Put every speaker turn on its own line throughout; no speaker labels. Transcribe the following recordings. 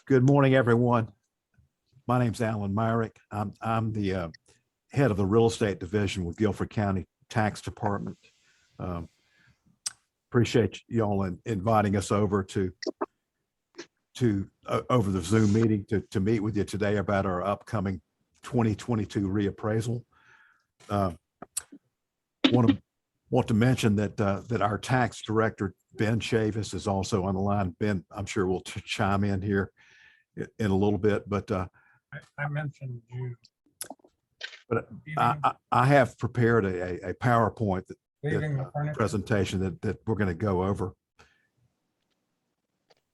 Good morning, everyone. My name's Alan Myrick. I'm the head of the real estate division with Guilford County Tax Department. Appreciate you all inviting us over over the Zoom meeting to meet with you today about our upcoming 2022 reappraisal. Want to mention that that our tax director Ben Chavis is also on the line. Ben, I'm sure will chime in here in a little bit, but
I mentioned you.
But I have prepared a PowerPoint presentation that we're going to go over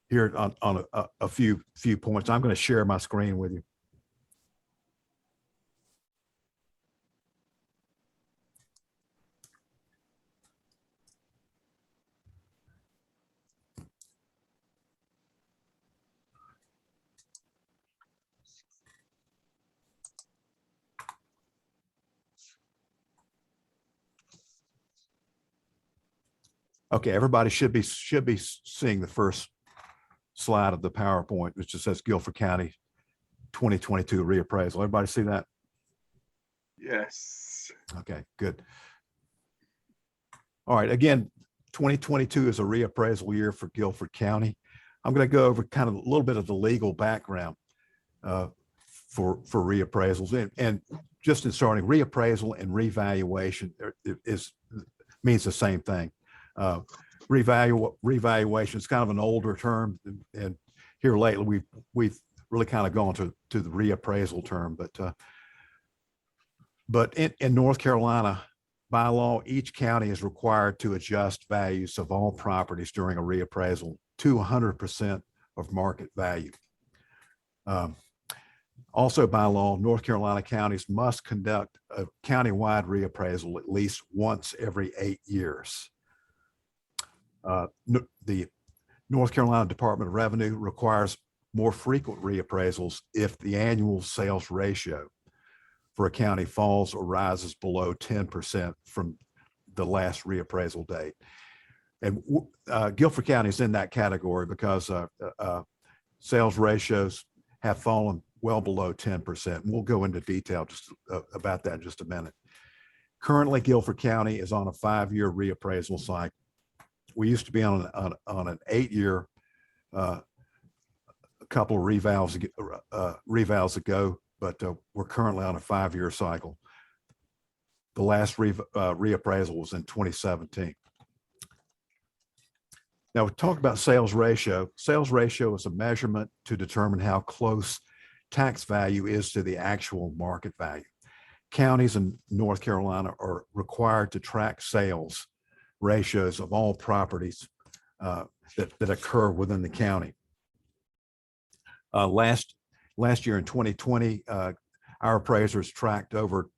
here on a few points. I'm going to share my screen with you. Okay, everybody should be seeing the first slide of the PowerPoint, which just says Guilford County 2022 reappraisal. Everybody see that?
Yes.
Okay, good. All right, again, 2022 is a reappraisal year for Guilford County. I'm going to go over kind of a little bit of the legal background for reappraisals, and just in starting, reappraisal and revaluation means the same thing. Revaluation is kind of an older term, and here lately we've really kind of gone to the reappraisal term. But in North Carolina, by law, each county is required to adjust values of all properties during a reappraisal to 100% of market value. Also by law, North Carolina counties must conduct a countywide reappraisal at least once every 8 years. The North Carolina Department of Revenue requires more frequent reappraisals if the annual sales ratio for a county falls or rises below 10% from the last reappraisal date. And Guilford County is in that category because sales ratios have fallen well below 10%. We'll go into detail just about that in just a minute. Currently, Guilford County is on a 5-year reappraisal cycle. We used to be on an 8-year, a couple of revals ago, but we're currently on a 5-year cycle. The last reappraisal was in 2017. Now we talk about sales ratio. Sales ratio is a measurement to determine how close tax value is to the actual market value. Counties in North Carolina are required to track sales ratios of all properties that occur within the county. Last year in 2020, our appraisers tracked over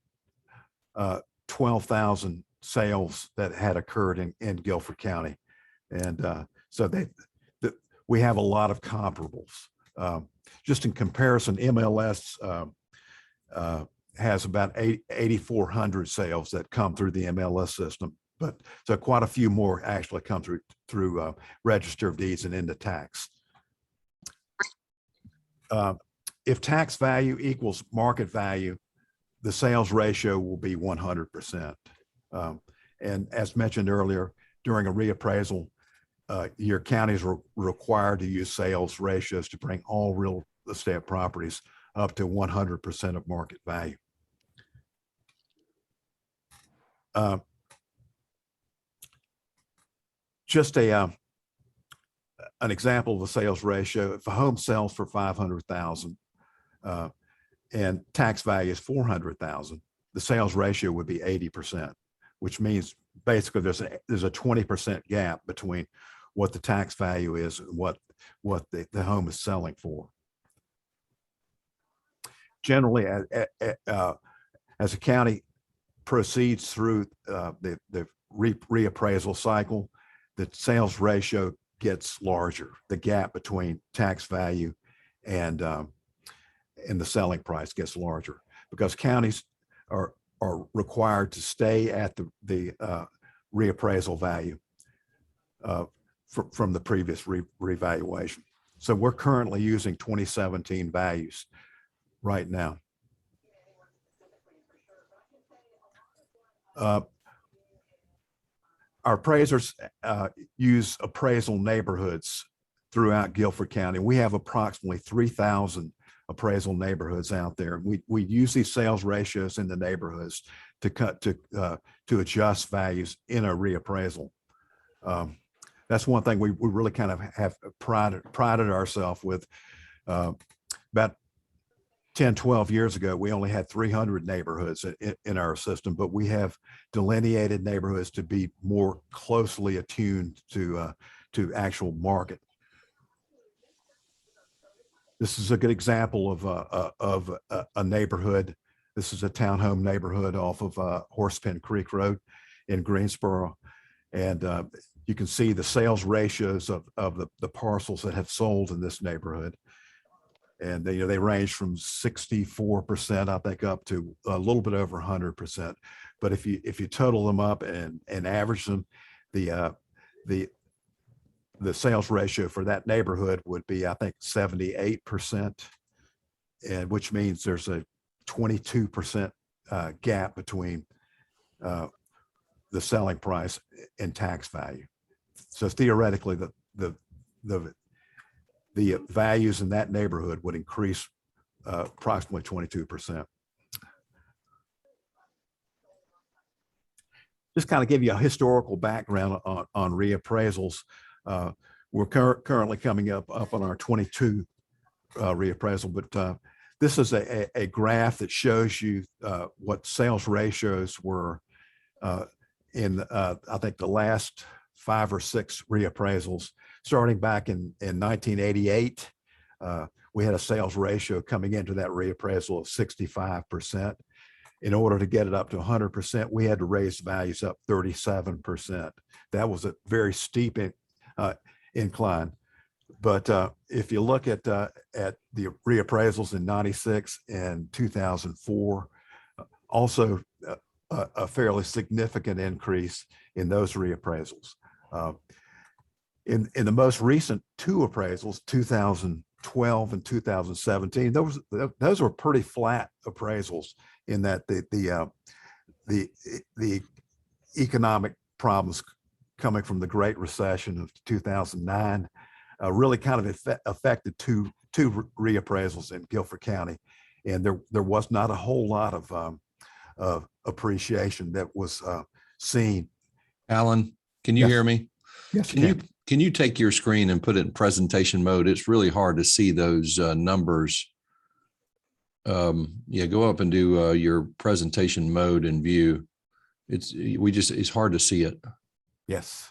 12,000 sales that had occurred in Guilford County. And so we have a lot of comparables. Just in comparison, MLS has about 8,400 sales that come through the MLS system. But so quite a few more actually come through register of deeds and into tax. If tax value equals market value, the sales ratio will be 100%. And as mentioned earlier, during a reappraisal, your counties are required to use sales ratios to bring all real estate properties up to 100% of market value. Just an example of a sales ratio: if a home sells for $500,000 and tax value is $400,000, the sales ratio would be 80%, which means basically there's a 20% gap between what the tax value is and what the home is selling for. Generally, as a county proceeds through the reappraisal cycle, the sales ratio gets larger. The gap between tax value and the selling price gets larger because counties are required to stay at the reappraisal value from the previous revaluation. So we're currently using 2017 values right now. Our appraisers use appraisal neighborhoods throughout Guilford County. We have approximately 3,000 appraisal neighborhoods out there. We use these sales ratios in the neighborhoods to adjust values in a reappraisal. That's one thing we really kind of have prided ourselves with. About 10, 12 years ago, we only had 300 neighborhoods in our system, but we have delineated neighborhoods to be more closely attuned to actual market. This is a good example of a neighborhood. This is a townhome neighborhood off of Horsepen Creek Road in Greensboro. And you can see the sales ratios of the parcels that have sold in this neighborhood. And they range from 64%, I think, up to a little bit over 100%. But if you total them up and average them, the sales ratio for that neighborhood would be, I think, 78%, and which means there's a 22% gap between the selling price and tax value. So theoretically, the values in that neighborhood would increase approximately 22%. Just kind of give you a historical background on reappraisals. We're currently coming up on our 22 reappraisal, but this is a graph that shows you what sales ratios were in I think the last 5 or 6 reappraisals. Starting back in 1988, we had a sales ratio coming into that reappraisal of 65%. In order to get it up to 100%, we had to raise values up 37%. That was a very steep incline. But if you look at the reappraisals in 96 and 2004, also a fairly significant increase in those reappraisals. In the most recent 2 appraisals, 2012 and 2017, those were pretty flat appraisals, in that the economic problems coming from the Great Recession of 2009 really kind of affected two reappraisals in Guilford County, and there was not a whole lot of appreciation that was seen.
Alan, can you hear me?
Yes.
Can you take your screen and put it in presentation mode? It's really hard to see those numbers. Yeah, go up and do your presentation mode and view. It's hard to see it.
Yes.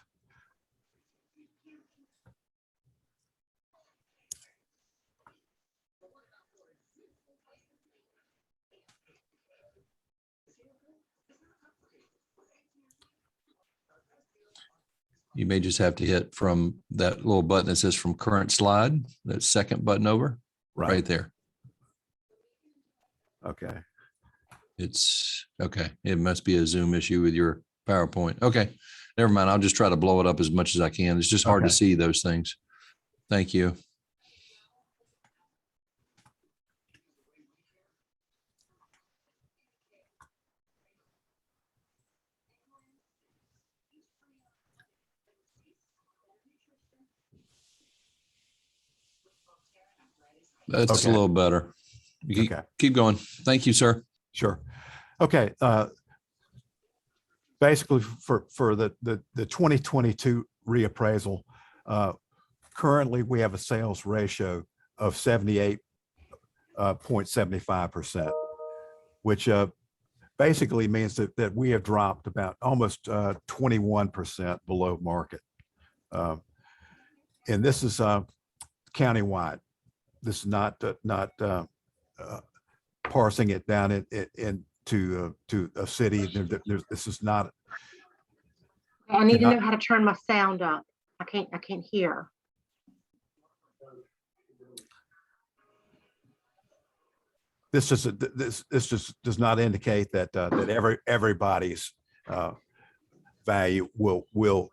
You may just have to hit from that little button that says from current slide, that second button over, right there.
Okay.
It's okay. It must be a Zoom issue with your PowerPoint. Okay. Never mind. I'll just try to blow it up as much as I can. It's just hard to see those things. Thank you. That's a little better. Keep going. Thank you, sir.
Sure. Okay. Basically, for the 2022 reappraisal, currently we have a sales ratio of 78.75%, which basically means that we have dropped about almost 21% below market. And this is countywide. This is not parsing it down into a city. This is not.
I need to know how to turn my sound up. I can't hear.
This just does not indicate that everybody's value will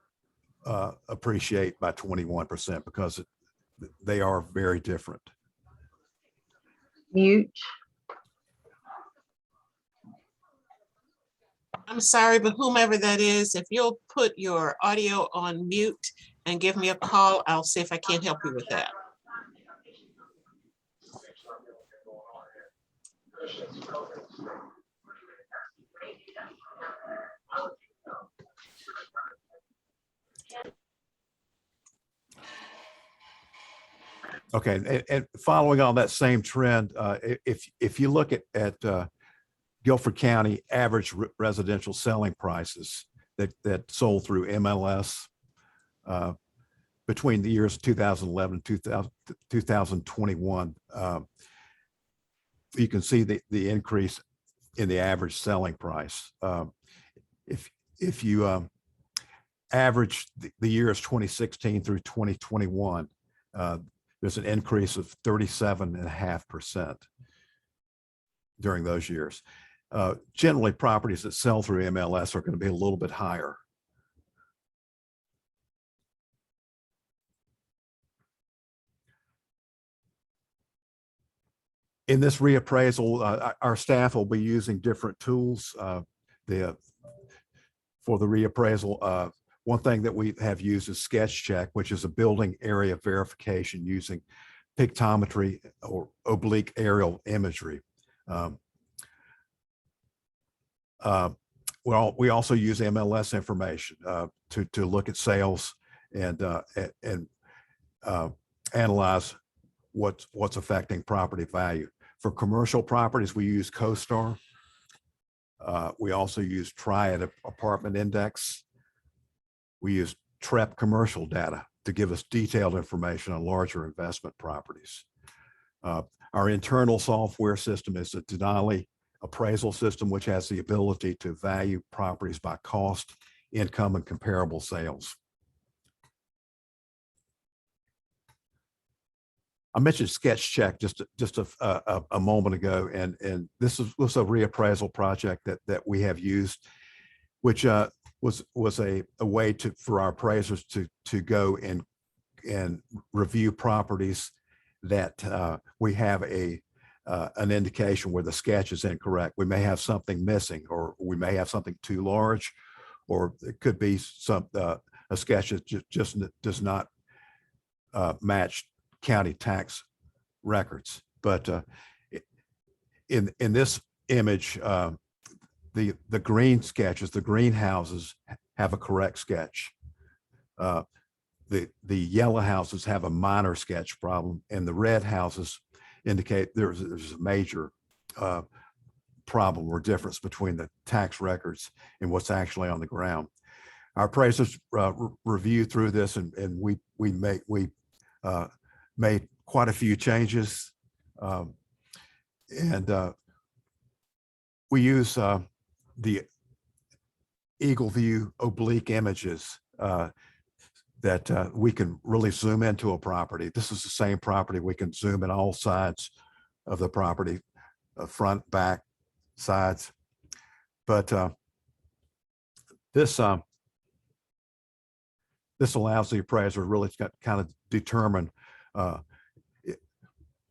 appreciate by 21%, because they are very different.
Mute.
I'm sorry, but whomever that is, if you'll put your audio on mute and give me a call, I'll see if I can't help you with that.
Okay, and following on that same trend, if you look at Guilford County average residential selling prices that sold through MLS between the years 2011 and 2021, you can see the increase in the average selling price. If you average the years 2016 through 2021, there's an increase of 37.5% during those years. Generally, properties that sell through MLS are going to be a little bit higher. In this reappraisal, our staff will be using different tools for the reappraisal. One thing that we have used is Sketch Check, which is a building area verification using pictometry or oblique aerial imagery. Well, we also use MLS information to look at sales and analyze what's affecting property value. For commercial properties, we use CoStar. We also use Triad Apartment Index. We use TREP commercial data to give us detailed information on larger investment properties. Our internal software system is a Denali appraisal system, which has the ability to value properties by cost, income, and comparable sales. I mentioned Sketch Check just a moment ago, and this was a reappraisal project that we have used, which was a way for our appraisers to go and review properties that we have an indication where the sketch is incorrect. We may have something missing, or we may have something too large, or it could be a sketch that just does not match county tax records. But in this image, the green sketches, the greenhouses have a correct sketch. The yellow houses have a minor sketch problem, and the red houses indicate there's a major problem or difference between the tax records and what's actually on the ground. Our appraisers review through this, and we made quite a few changes, and we use the Eagle View oblique images that we can really zoom into a property. This is the same property. We can zoom in all sides of the property, front, back, sides. But this allows the appraiser really to kind of determine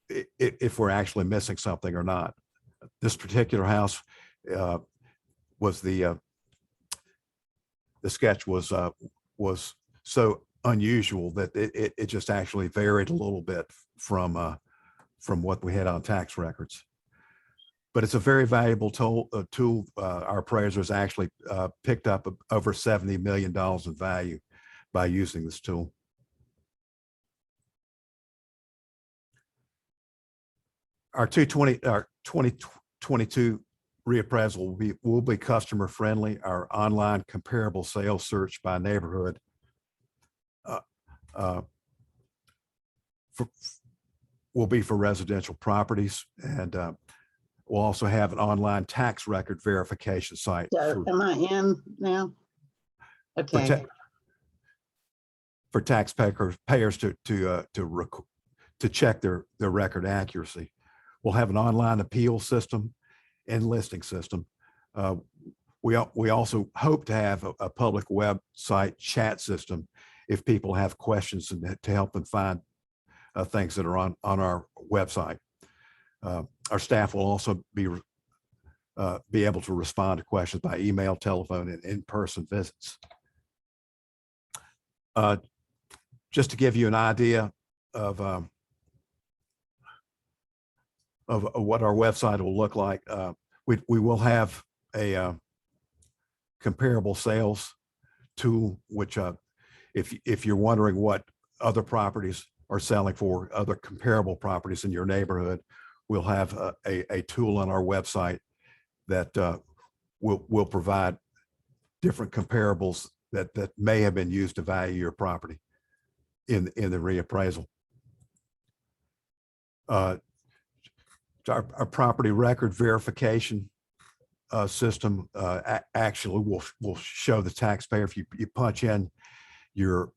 if we're actually missing something or not. This particular house was the sketch was so unusual that it just actually varied a little bit from what we had on tax records. But it's a very valuable tool. Our appraisers actually picked up over $70 million in value by using this tool. Our 2022 reappraisal will be customer friendly. Our online comparable sales search by neighborhood will be for residential properties, and we'll also have an online tax record verification site.
So am I in now? Okay.
For taxpayers to check their record accuracy. We'll have an online appeal system and listing system. We also hope to have a public website chat system if people have questions, and to help them find things that are on our website. Our staff will also be able to respond to questions by email, telephone, and in-person visits. Just to give you an idea of what our website will look like, we will have a comparable sales tool, which if you're wondering what other properties are selling for, other comparable properties in your neighborhood, we'll have a tool on our website that will provide different comparables that may have been used to value your property in the reappraisal. Our property record verification system actually will show the taxpayer, if you punch in your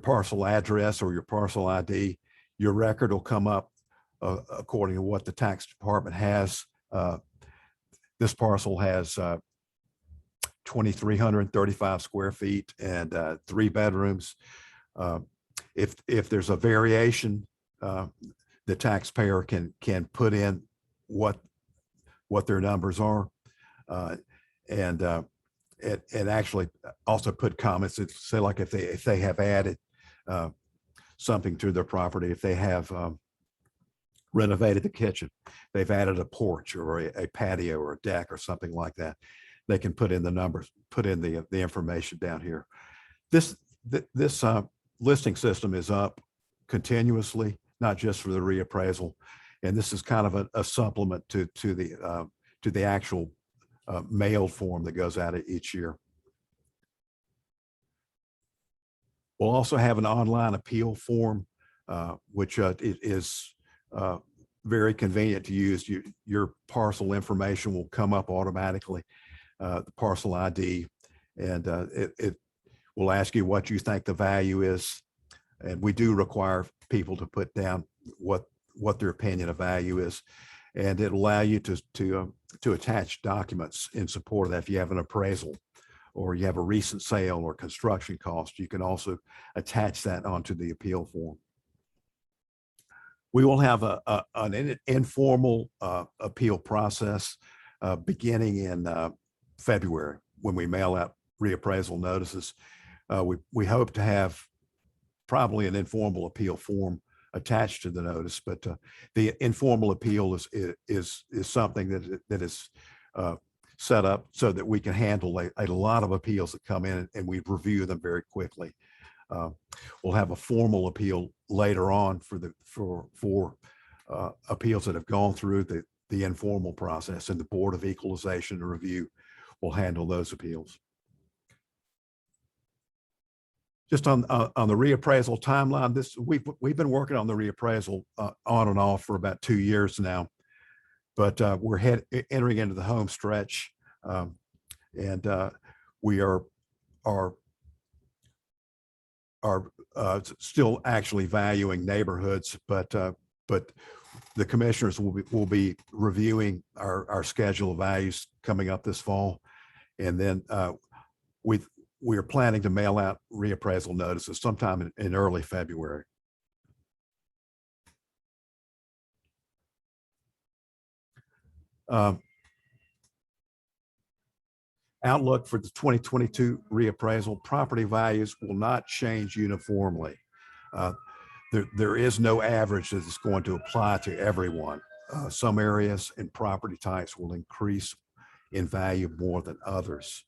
parcel address or your parcel ID, your record will come up according to what the tax department has. This parcel has 2,335 square feet and 3 bedrooms. If there's a variation, the taxpayer can put in what their numbers are, and actually also put comments that say, like, if they have added something to their property, if they have renovated the kitchen, they've added a porch or a patio or a deck or something like that, they can put in the numbers, put in the information down here. This listing system is up continuously, not just for the reappraisal, and this is kind of a supplement to the actual mailed form that goes out each year. We'll also have an online appeal form, which it is very convenient to use. Your parcel information will come up automatically, the parcel ID, and it will ask you what you think the value is. And we do require people to put down what their opinion of value is, and it'll allow you to attach documents in support of that. If you have an appraisal or you have a recent sale or construction cost, you can also attach that onto the appeal form. We will have an informal appeal process beginning in February when we mail out reappraisal notices. We hope to have probably an informal appeal form attached to the notice, but the informal appeal is something that is set up so that we can handle a lot of appeals that come in, and we review them very quickly. We'll have a formal appeal later on for appeals that have gone through the informal process, and the Board of Equalization and Review will handle those appeals. Just on the reappraisal timeline, we've been working on the reappraisal on and off for about 2 years now, but we're entering into the home stretch, and we are still actually valuing neighborhoods, but the commissioners will be reviewing our schedule of values coming up this fall, and then we are planning to mail out reappraisal notices sometime in early February. Outlook for the 2022 reappraisal: property values will not change uniformly. There is no average that is going to apply to everyone. Some areas and property types will increase in value more than others.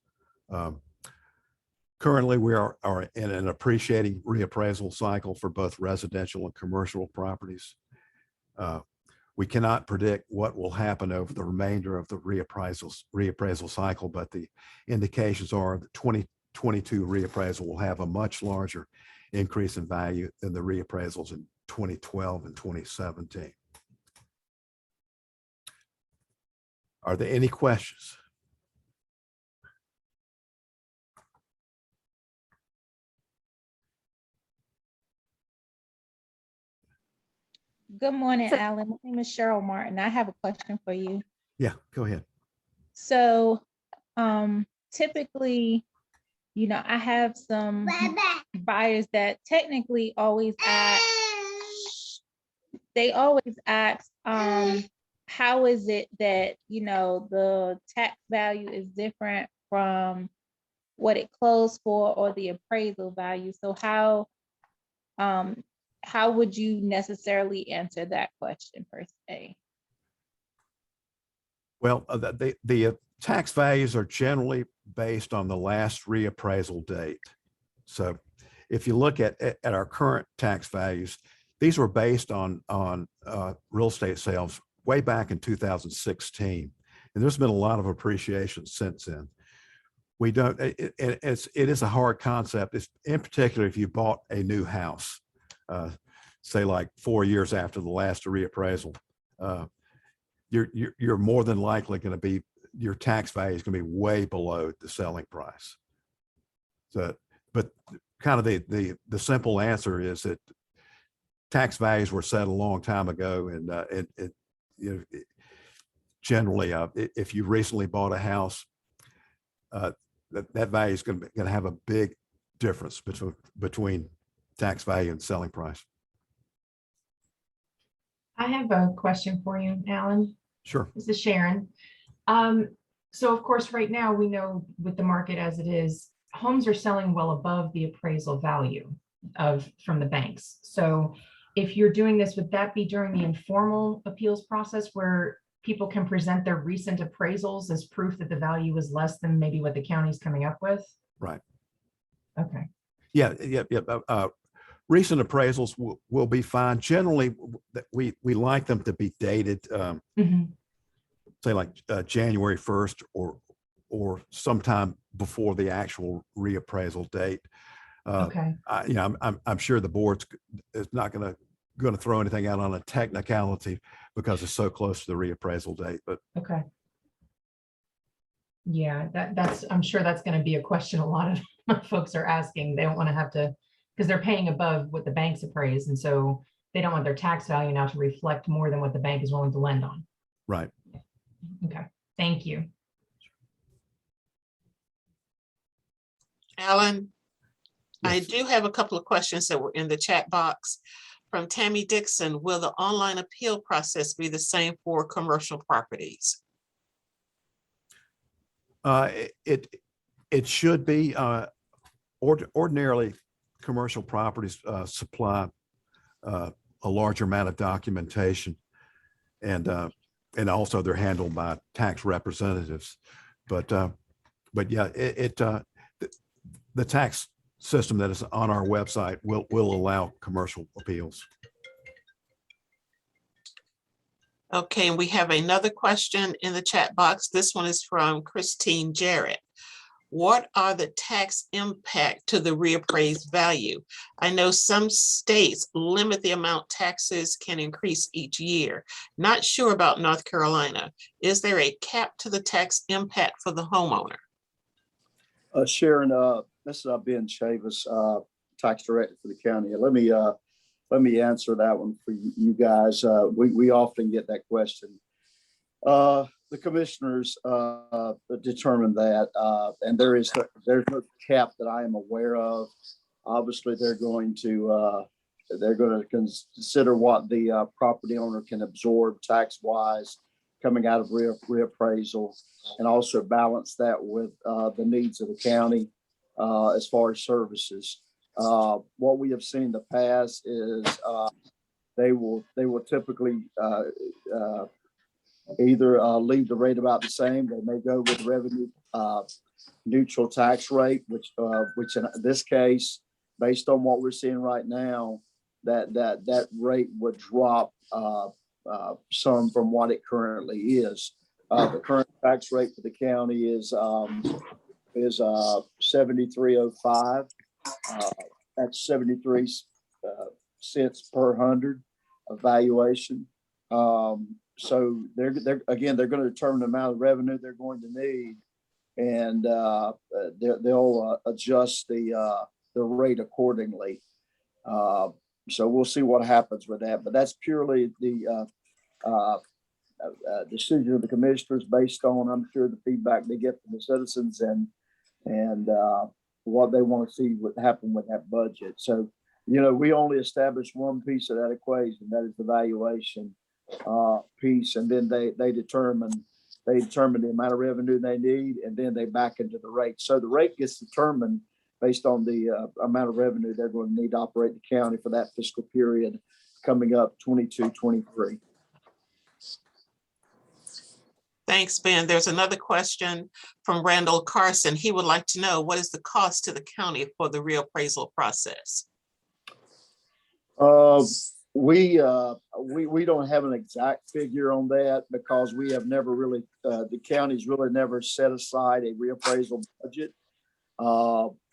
Currently, we are in an appreciating reappraisal cycle for both residential and commercial properties. We cannot predict what will happen over the remainder of the reappraisal cycle, but the indications are that 2022 reappraisal will have a much larger increase in value than the reappraisals in 2012 and 2017. Are there any questions?
Good morning, Alan. My name is Cheryl Martin. I have a question for you.
Yeah, go ahead.
So typically, I have some buyers that technically always ask, they always ask, how is it that, the tax value is different from what it closed for or the appraisal value? So how would you necessarily answer that question per se?
Well, the tax values are generally based on the last reappraisal date. So if you look at our current tax values, these were based on real estate sales way back in 2016. And there's been a lot of appreciation since then. We don't, it is a hard concept. It's in particular, if you bought a new house, say like 4 years after the last reappraisal, you're more than likely going to be, your tax value is going to be way below the selling price. So, but kind of the simple answer is that tax values were set a long time ago, and generally, if you recently bought a house, that value is going to have a big difference between tax value and selling price.
I have a question for you, Alan.
Sure.
This is Sharon. So of course, right now we know with the market as it is, homes are selling well above the appraisal value from the banks. So if you're doing this, would that be during the informal appeals process where people can present their recent appraisals as proof that the value is less than maybe what the county's coming up with?
Right.
Okay.
Yeah. Recent appraisals will be fine. Generally, we like them to be dated, say like January 1st or sometime before the actual reappraisal date.
Okay.
I'm sure the board is not going to throw anything out on a technicality because it's so close to the reappraisal date. But
okay. Yeah, I'm sure that's going to be a question a lot of folks are asking. They don't want to have to, because they're paying above what the banks appraise. And so they don't want their tax value now to reflect more than what the bank is willing to lend on.
right.
Okay, thank you.
Alan, I
Yes.
do have a couple of questions that were in the chat box. From Tammy Dixon, will the online appeal process be the same for commercial properties?
It should be. Ordinarily, commercial properties supply a larger amount of documentation, and also they're handled by tax representatives. But yeah, the tax system that is on our website will allow commercial appeals.
Okay, and we have another question in the chat box. This one is from Christine Jarrett. What are the tax impact to the reappraised value? I know some states limit the amount taxes can increase each year. Not sure about North Carolina. Is there a cap to the tax impact for the homeowner?
Sharon, this is Ben Chavis, tax director for the county. Let me answer that one for you guys. We often get that question. The commissioners determine that, and there's no cap that I am aware of. Obviously, they're going to consider what the property owner can absorb tax wise coming out of reappraisal, and also balance that with the needs of the county as far as services. What we have seen in the past is they will typically either leave the rate about the same. They may go with revenue neutral tax rate, which in this case, based on what we're seeing right now, that rate would drop some from what it currently is. The current tax rate for the county is 73.05. That's 73 cents per 100 evaluation. So they're going to determine the amount of revenue they're going to need, and they'll adjust the rate accordingly. So we'll see what happens with that, but that's purely the decision of the commissioners based on, I'm sure, the feedback they get from the citizens and what they want to see what happen with that budget. So we only establish one piece of that equation, that is the valuation piece, and then they determine the amount of revenue they need, and then they back into the rate. So the rate gets determined based on the amount of revenue they're going to need to operate the county for that fiscal period coming up 22-23.
Thanks, Ben. There's another question from Randall Carson. He would like to know, what is the cost to the county for the reappraisal process?
We don't have an exact figure on that because we have never really, the county's really never set aside a reappraisal budget.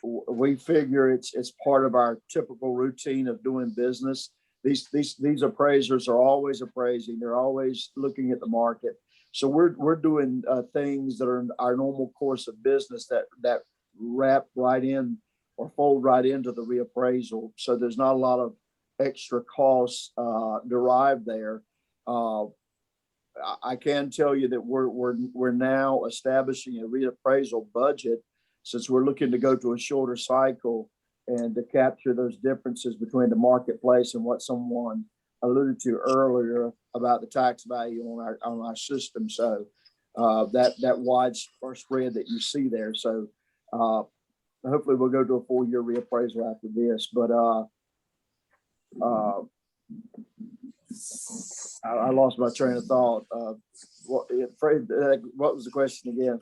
We figure it's part of our typical routine of doing business. These appraisers are always appraising. They're always looking at the market. So we're doing things that are in our normal course of business that wrap right in or fold right into the reappraisal. So there's not a lot of extra costs derived there. I can tell you that we're now establishing a reappraisal budget since we're looking to go to a shorter cycle and to capture those differences between the marketplace and what someone alluded to earlier about the tax value on our system. So that wide spread that you see there. So hopefully we'll go to a full year reappraisal after this. But I lost my train of thought. What was the question again?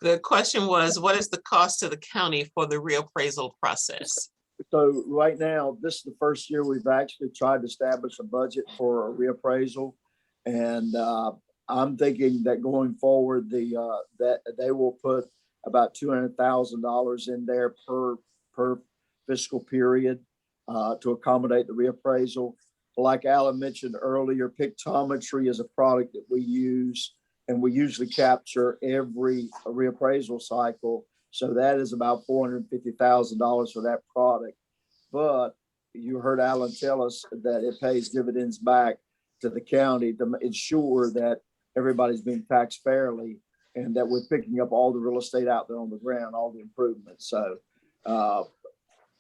The question was, what is the cost to the county for the reappraisal process?
So right now, this is the first year we've actually tried to establish a budget for a reappraisal. And I'm thinking that going forward, that they will put about $200,000 in there per fiscal period to accommodate the reappraisal. Like Alan mentioned earlier, pictometry is a product that we use, and we usually capture every reappraisal cycle. So that is about $450,000 for that product. But you heard Alan tell us that it pays dividends back to the county to ensure that everybody's being taxed fairly and that we're picking up all the real estate out there on the ground, all the improvements. So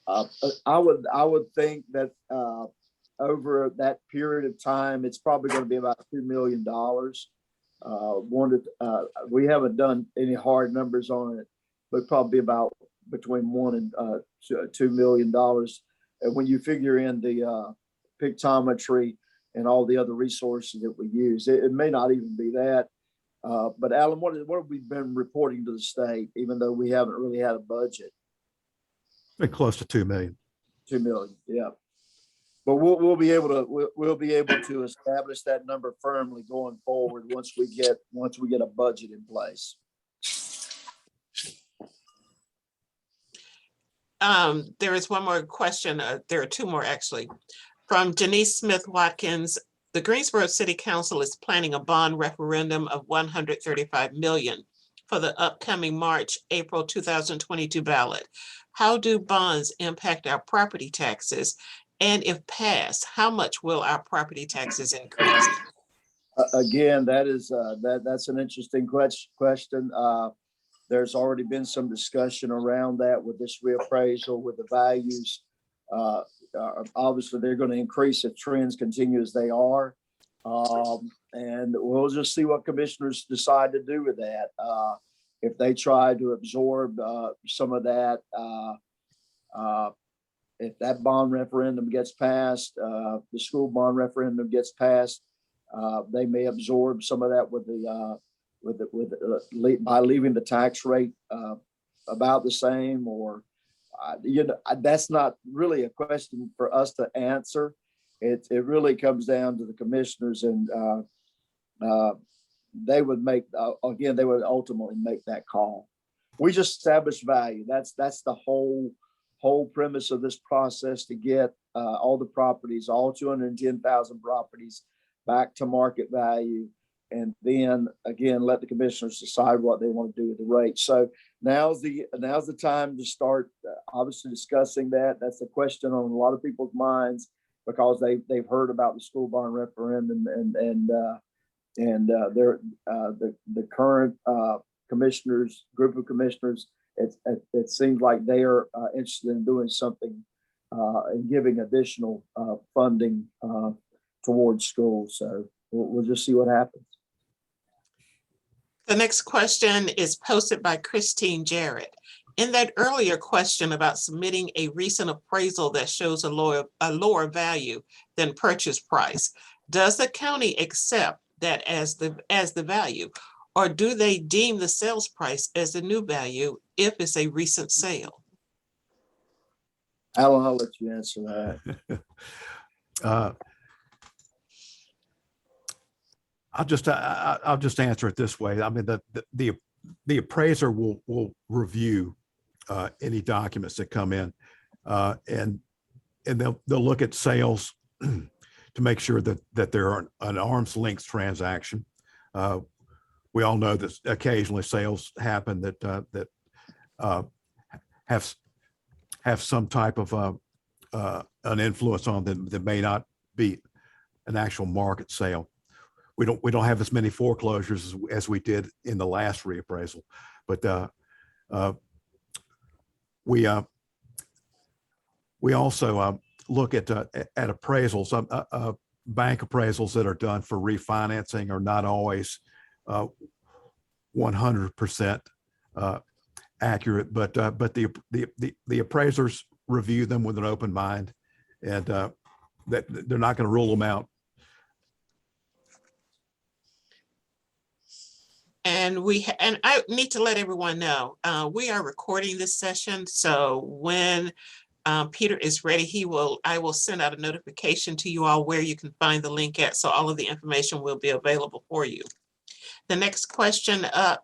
I would think that over that period of time, it's probably going to be about $2 million. We haven't done any hard numbers on it, but probably about between $1 and $2 million. And when you figure in the pictometry and all the other resources that we use, it may not even be that. But Alan, what have we been reporting to the state, even though we haven't really had a budget?
Been close to 2 million.
2 million, yeah. But we'll be able to establish that number firmly going forward once we get a budget in place.
There is one more question. There are two more actually. From Janice Smith Watkins, the Greensboro City Council is planning a bond referendum of $135 million for the upcoming March-April 2022 ballot. How do bonds impact our property taxes? And if passed, how much will our property taxes increase?
Again, that's an interesting question. There's already been some discussion around that with this reappraisal, with the values. Obviously, they're going to increase if trends continue as they are. And we'll just see what commissioners decide to do with that. If they try to absorb some of that, if that bond referendum gets passed, the school bond referendum gets passed, they may absorb some of that by leaving the tax rate about the same, or that's not really a question for us to answer. It really comes down to the commissioners, and they would ultimately make that call. We just establish value. That's the whole premise of this process, to get all the properties, all 210,000 properties, back to market value. And then again, let the commissioners decide what they want to do with the rate. So now's the time to start obviously discussing that. That's a question on a lot of people's minds, because they've heard about the school bond referendum and the current group of commissioners. It seems like they are interested in doing something and giving additional funding towards schools. So we'll just see what happens.
The next question is posted by Christine Jarrett. In that earlier question about submitting a recent appraisal that shows a lower value than purchase price, does the county accept that as the value, or do they deem the sales price as the new value if it's a recent sale?
Alan, I'll let you answer that.
I'll just answer it this way. I mean, the appraiser will review any documents that come in, and they'll look at sales to make sure that they're an arm's length transaction. We all know that occasionally sales happen that have some type of an influence on them that may not be an actual market sale. We don't have as many foreclosures as we did in the last reappraisal, but we also look at appraisals. Bank appraisals that are done for refinancing are not always 100% accurate, but the appraisers review them with an open mind, and that they're not going to rule them out.
And I need to let everyone know, we are recording this session. So when Peter is ready, I will send out a notification to you all where you can find the link at. So all of the information will be available for you. The next question up,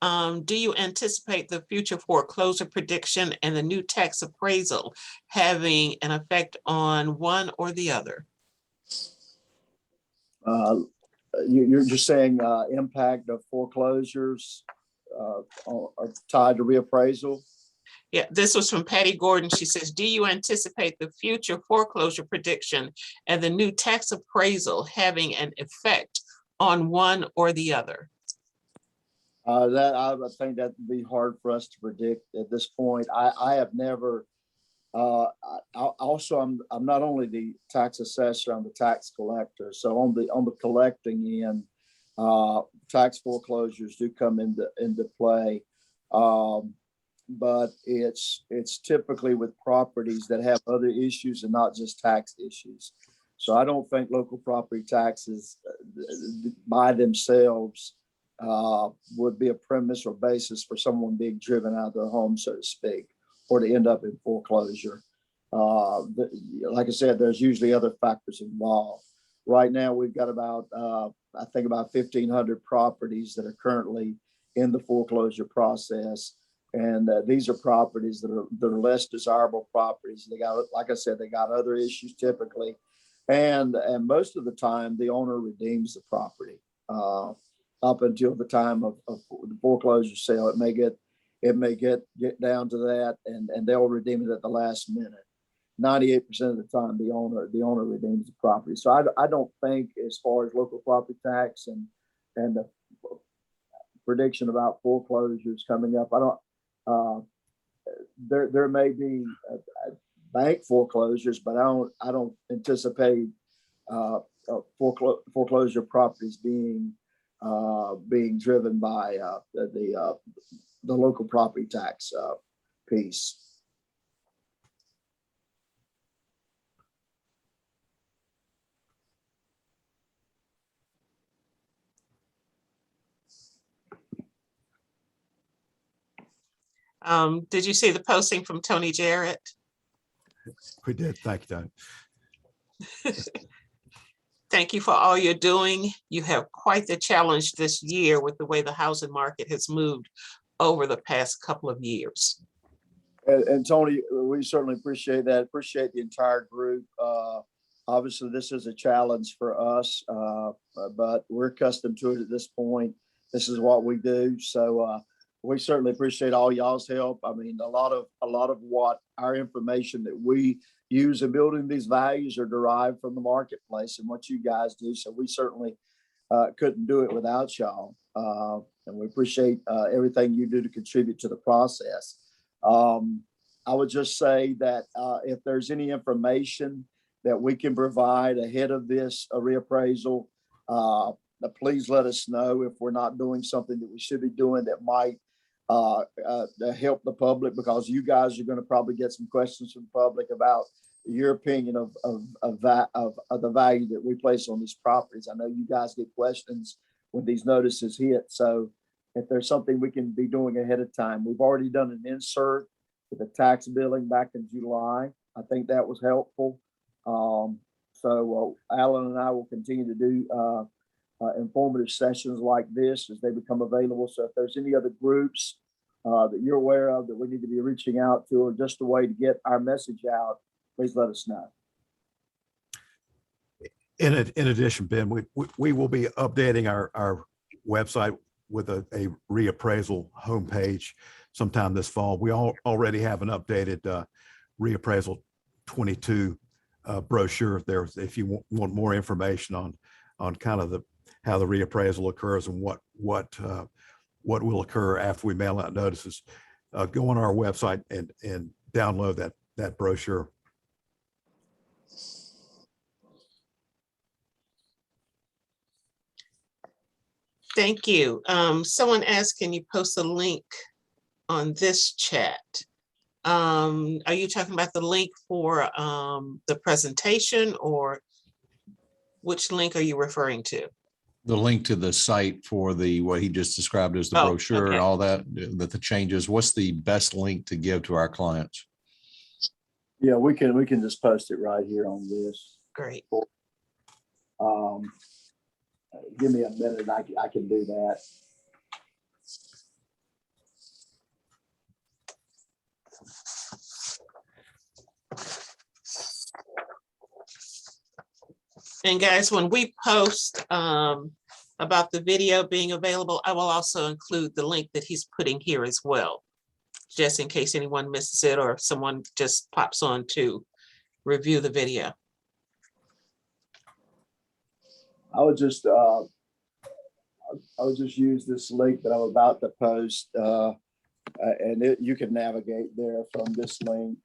do you anticipate the future foreclosure prediction and the new tax appraisal having an effect on one or the other?
You're just saying impact of foreclosures are tied to reappraisal?
Yeah, this was from Patty Gordon. She says, do you anticipate the future foreclosure prediction and the new tax appraisal having an effect on one or the other?
That I think that would be hard for us to predict at this point. I have never. Also, I'm not only the tax assessor, I'm the tax collector. So on the collecting end, tax foreclosures do come into play, but it's typically with properties that have other issues and not just tax issues. So I don't think local property taxes by themselves would be a premise or basis for someone being driven out of their home, so to speak, or to end up in foreclosure. Like I said, there's usually other factors involved. Right now, we've got about, I think about 1,500 properties that are currently in the foreclosure process. And these are properties that are less desirable properties. They got, like I said, they got other issues typically. And most of the time, the owner redeems the property up until the time of the foreclosure sale. It may get down to that, and they'll redeem it at the last minute. 98% of the time, the owner redeems the property. So I don't think, as far as local property tax and the prediction about foreclosures coming up, I don't. There may be bank foreclosures, but I don't anticipate foreclosure properties being driven by the local property tax piece.
Did you see the posting from Tony Jarrett?
We did. Thank you, Don.
Thank you for all you're doing. You have quite the challenge this year with the way the housing market has moved over the past couple of years.
And Tony, we certainly appreciate that. Appreciate the entire group. Obviously, this is a challenge for us, but we're accustomed to it at this point. This is what we do. So we certainly appreciate all y'all's help. I mean, a lot of what our information that we use in building these values are derived from the marketplace and what you guys do. So we certainly couldn't do it without y'all. And we appreciate everything you do to contribute to the process. I would just say that if there's any information that we can provide ahead of this reappraisal, please let us know if we're not doing something that we should be doing that might help the public, because you guys are going to probably get some questions from the public about your opinion of the value that we place on these properties. I know you guys get questions when these notices hit. So if there's something we can be doing ahead of time, we've already done an insert with the tax billing back in July. I think that was helpful. So Alan and I will continue to do informative sessions like this as they become available. So if there's any other groups that you're aware of that we need to be reaching out to, or just a way to get our message out, please let us know.
In addition, Ben, we will be updating our website with a reappraisal homepage sometime this fall. We already have an updated reappraisal 22 brochure there. If you want more information on kind of how the reappraisal occurs and what will occur after we mail out notices, go on our website and download that brochure.
Thank you. Someone asked, can you post a link on this chat? Are you talking about the link for the presentation, or which link are you referring to?
The link to the site for what he just described as the
Oh,
brochure
okay.
and all that the changes. What's the best link to give to our clients?
Yeah, we can just post it right here on this.
Great.
Give me a minute, I can do that.
And guys, when we post about the video being available, I will also include the link that he's putting here as well, just in case anyone misses it or someone just pops on to review the video.
I would just use this link that I'm about to post, and you can navigate there from this link.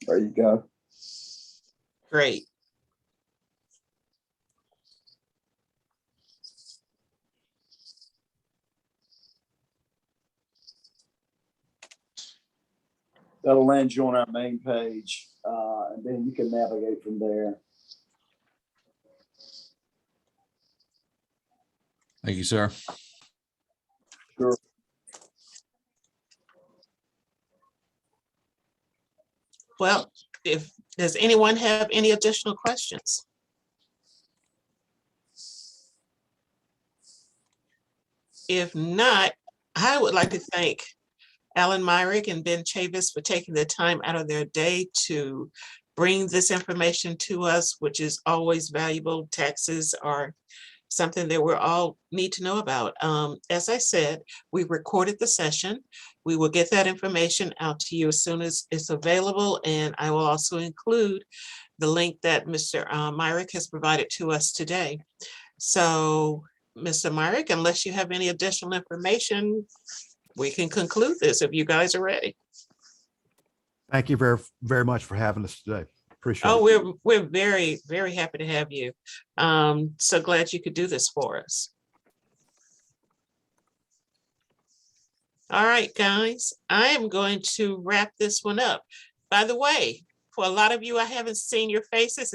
There you go.
Great.
That'll land you on our main page, and then you can navigate from there.
Thank you, sir.
Sure.
Well, does anyone have any additional questions? If not, I would like to thank Alan Myrick and Ben Chavis for taking the time out of their day to bring this information to us, which is always valuable. Taxes are something that we all need to know about. As I said, we recorded the session. We will get that information out to you as soon as it's available, and I will also include the link that Mr. Myrick has provided to us today. So, Mr. Myrick, unless you have any additional information, we can conclude this if you guys are ready.
Thank you very, very much for having us today. Appreciate it.
Oh, we're very, very happy to have you. So glad you could do this for us. All right, guys, I am going to wrap this one up. By the way, for a lot of you, I haven't seen your faces.